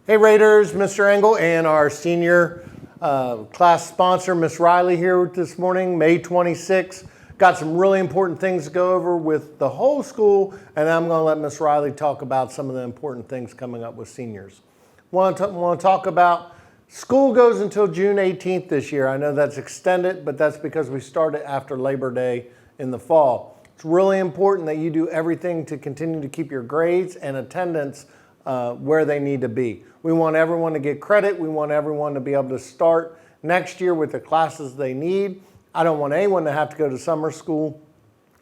Hey Raiders, Mr. Engel and our senior class sponsor, Miss Riley, here this morning, May 26th. Got some really important things to go over with the whole school, and I'm going to let Miss Riley talk about some of the important things coming up with seniors. Want to talk about school goes until June 18th this year. I know that's extended, but that's because we started after Labor Day in the fall. It's really important that you do everything to continue to keep your grades and attendance where they need to be. We want everyone to get credit. We want everyone to be able to start next year with the classes they need. I don't want anyone to have to go to summer school.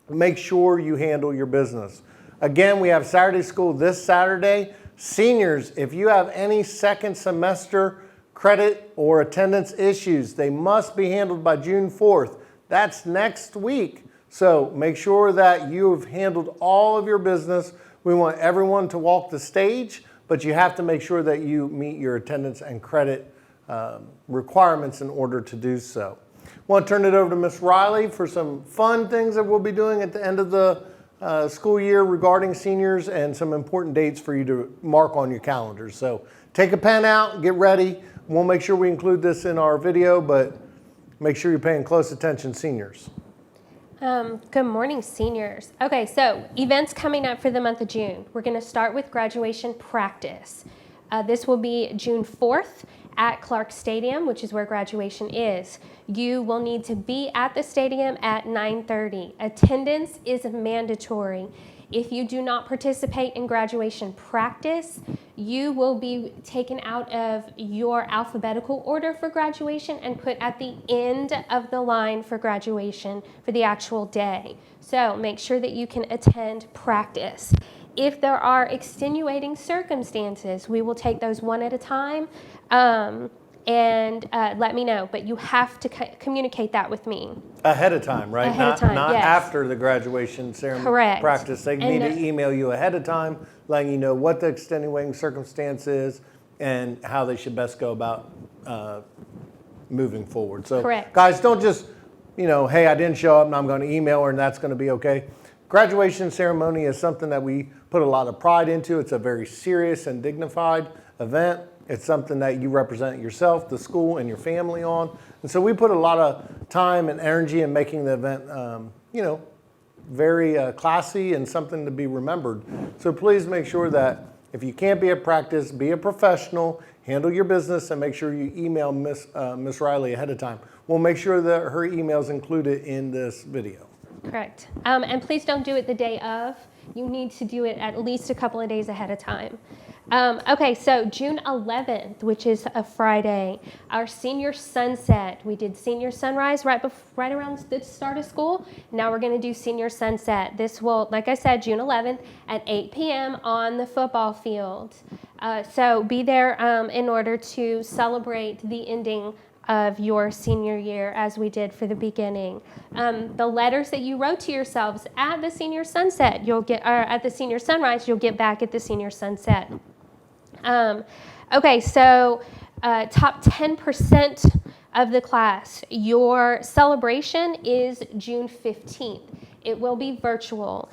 Make sure you handle your business. Again, we have Saturday school this Saturday. Seniors, if you have any second semester credit or attendance issues, they must be handled by June 4th. That's next week. So make sure that you've handled all of your business. We want everyone to walk the stage, but you have to make sure that you meet your attendance and credit requirements in order to do so. I want to turn it over to Miss Riley for some fun things that we'll be doing at the end of the school year regarding seniors and some important dates for you to mark on your calendars. So take a pen out, get ready. We'll make sure we include this in our video, but make sure you're paying close attention, seniors. Good morning, seniors. Okay, so events coming up for the month of June. We're going to start with graduation practice. This will be June 4th at Clark Stadium, which is where graduation is. You will need to be at the stadium at 9:30. Attendance is mandatory. If you do not participate in graduation practice, you will be taken out of your alphabetical order for graduation and put at the end of the line for graduation for the actual day. So make sure that you can attend practice. If there are extenuating circumstances, we will take those one at a time and let me know. But you have to communicate that with me. Ahead of time, right? Ahead of time, not yes. After the graduation ceremony. Correct. Practice. They need to email you ahead of time, letting you know what the extenuating circumstance is and how they should best go about moving forward. So, correct. Guys, don't just, hey, I didn't show up and I'm going to email her and that's going to be okay. Graduation ceremony is something that we put a lot of pride into. It's a very serious and dignified event. It's something that you represent yourself, the school, and your family on. And so we put a lot of time and energy in making the event, very classy and something to be remembered. So please make sure that if you can't be at practice, be a professional, handle your business, and make sure you email Miss Riley ahead of time. We'll make sure that her email is included in this video. Correct. And please don't do it the day of. You need to do it at least a couple of days ahead of time. Okay, so June 11th, which is a Friday, our senior sunset. We did senior sunrise right around the start of school. Now we're going to do senior sunset. This will, like I said, June 11th at 8 p.m. on the football field. So be there in order to celebrate the ending of your senior year as we did for the beginning. The letters that you wrote to yourselves at the senior sunset, you'll get, or at the senior sunrise, you'll get back at the senior sunset. Okay, so top 10% of the class, your celebration is June 15th. It will be virtual.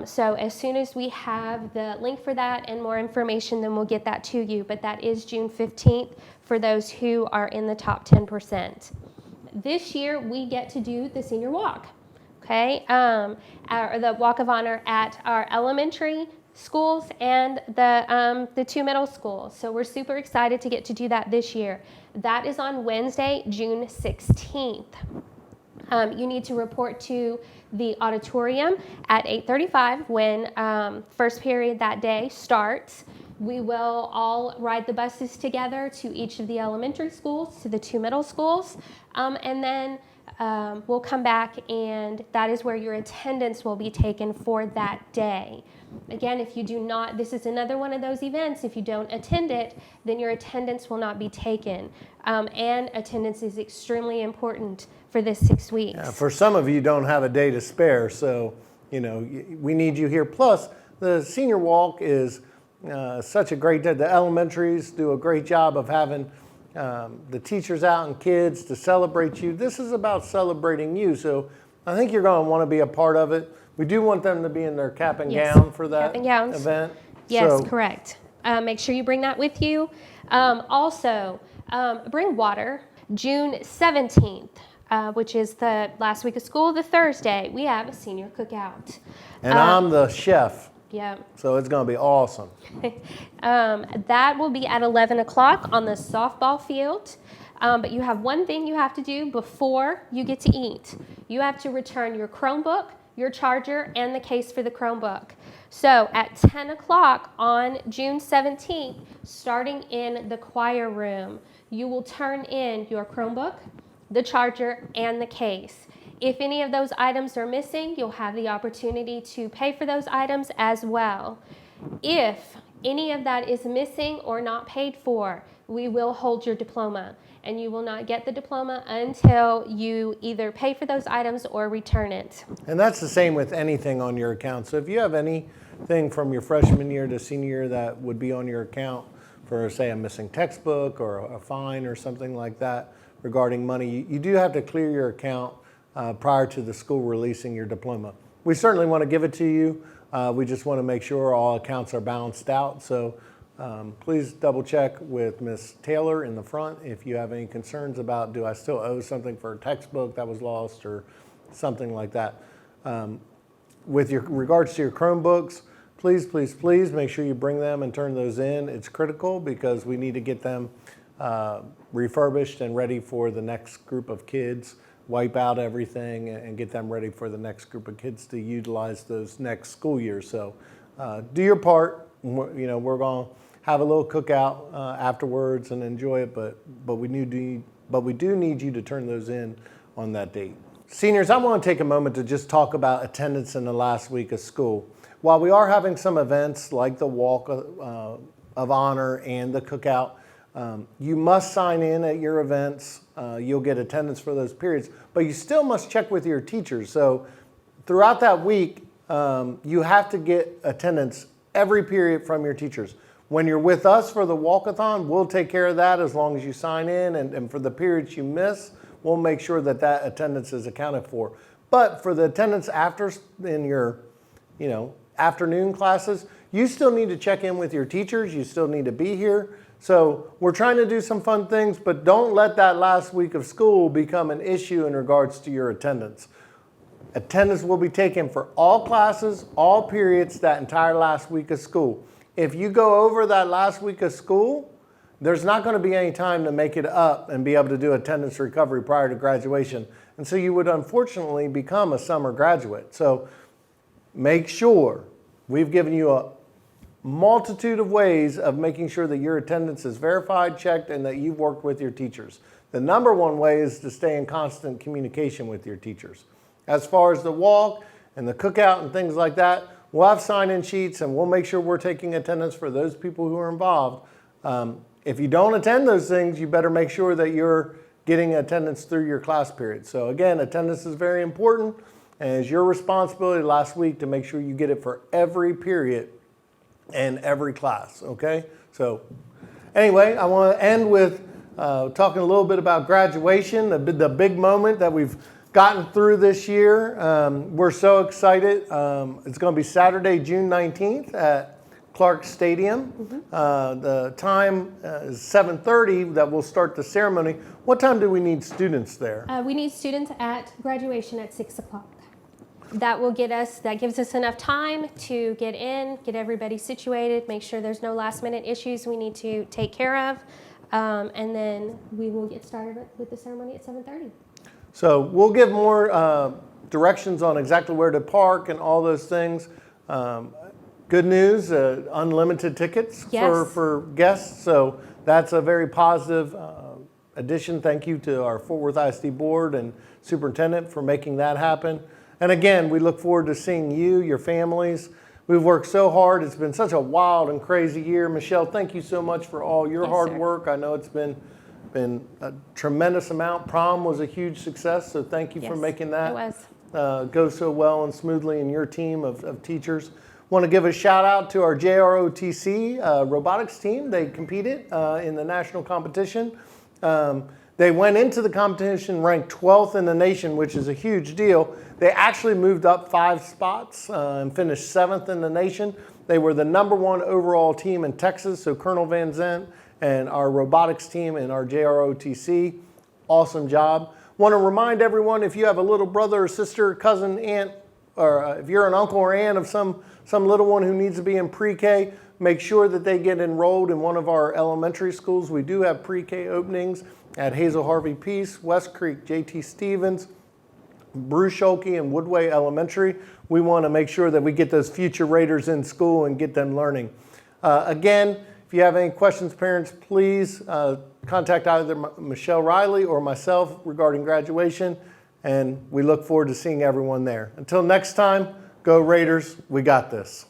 So as soon as we have the link for that and more information, then we'll get that to you. But that is June 15th for those who are in the top 10%. This year, we get to do the senior walk, okay? The walk of honor at our elementary schools and the two middle schools. So we're super excited to get to do that this year. That is on Wednesday, June 16th. You need to report to the auditorium at 8:35 when first period that day starts. We will all ride the buses together to each of the elementary schools, to the two middle schools, and then we'll come back, and that is where your attendance will be taken for that day. Again, if you do not, this is another one of those events, if you don't attend it, then your attendance will not be taken. And attendance is extremely important for this 6 weeks. Yeah, for some of you don't have a day to spare, so we need you here. Plus, the senior walk is such a great day. The elementaries do a great job of having the teachers out and kids to celebrate you. This is about celebrating you, so I think you're going to want to be a part of it. We do want them to be in their cap and gown for that event. Yes, so correct. Make sure you bring that with you. Also, bring water. June 17th, which is the last week of school, the Thursday, we have a senior cookout. And I'm the chef, Yeah. so it's going to be awesome. That will be at 11 o'clock on the softball field. But you have one thing you have to do before you get to eat. You have to return your Chromebook, your charger, and the case for the Chromebook. So at 10 o'clock on June 17th, starting in the choir room, you will turn in your Chromebook, the charger, and the case. If any of those items are missing, you'll have the opportunity to pay for those items as well. If any of that is missing or not paid for, we will hold your diploma, and you will not get the diploma until you either pay for those items or return it. And that's the same with anything on your account. So if you have anything from your freshman year to senior year that would be on your account for, say, a missing textbook or a fine or something like that regarding money, you do have to clear your account prior to the school releasing your diploma. We certainly want to give it to you. We just want to make sure all accounts are balanced out. So please double check with Ms. Taylor in the front if you have any concerns about, do I still owe something for a textbook that was lost or something like that. With regards to your Chromebooks, please make sure you bring them and turn those in. It's critical because we need to get them refurbished and ready for the next group of kids, wipe out everything and get them ready for the next group of kids to utilize those next school years. So do your part. We're going to have a little cookout afterwards and enjoy it, but we do need you to turn those in on that date. Seniors, I want to take a moment to just talk about attendance in the last week of school. While we are having some events like the Walk of Honor and the cookout, you must sign in at your events. You'll get attendance for those periods, but you still must check with your teachers. So throughout that week, you have to get attendance every period from your teachers. When you're with us for the walkathon, we'll take care of that as long as you sign in, and for the periods you miss, we'll make sure that that attendance is accounted for. But for the attendance after in your, afternoon classes, you still need to check in with your teachers. You still need to be here. So we're trying to do some fun things, but don't let that last week of school become an issue in regards to your attendance. Attendance will be taken for all classes, all periods, that entire last week of school. If you go over that last week of school, there's not going to be any time to make it up and be able to do attendance recovery prior to graduation. And so you would unfortunately become a summer graduate. So make sure we've given you a multitude of ways of making sure that your attendance is verified, checked, and that you've worked with your teachers. The number one way is to stay in constant communication with your teachers. As far as the walk and the cookout and things like that, we'll have sign-in sheets and we'll make sure we're taking attendance for those people who are involved. If you don't attend those things, you better make sure that you're getting attendance through your class period. So again, attendance is very important, and it's your responsibility last week to make sure you get it for every period and every class, okay? So anyway, I want to end with talking a little bit about graduation, the big moment that we've gotten through this year. We're so excited. It's going to be Saturday, June 19th at Clark Stadium. The time is 7:30 that we'll start the ceremony. What time do we need students there? We need students at graduation at 6 o'clock. That gives us enough time to get in, get everybody situated, make sure there's no last minute issues we need to take care of, and then we will get started with the ceremony at 7:30. So we'll give more directions on exactly where to park and all those things. Good news, unlimited tickets for guests. So that's a very positive addition. Thank you to our Fort Worth ISD board and superintendent for making that happen. And again, we look forward to seeing you, your families. We've worked so hard. It's been such a wild and crazy year. Michelle, thank you so much for all your hard work. I know it's been a tremendous amount. Prom was a huge success, so thank you for making that go so well and smoothly, in your team of teachers. Want to give a shout out to our JROTC robotics team. They competed in the national competition. They went into the competition ranked 12th in the nation, which is a huge deal. They actually moved up 5 spots and finished 7th in the nation. They were the #1 overall team in Texas, so Colonel Van Zant and our robotics team and our JROTC, awesome job. Want to remind everyone, if you have a little brother or sister, cousin, aunt, or if you're an uncle or aunt of some little one who needs to be in pre-K, make sure that they get enrolled in one of our elementary schools. We do have pre-K openings at Hazel Harvey Peace, West Creek, JT Stevens, Bruce Schulke, and Woodway Elementary. We want to make sure that we get those future Raiders in school and get them learning. Again, if you have any questions, parents, please contact either Michelle Riley or myself regarding graduation, and we look forward to seeing everyone there. Until next time, go Raiders, we got this.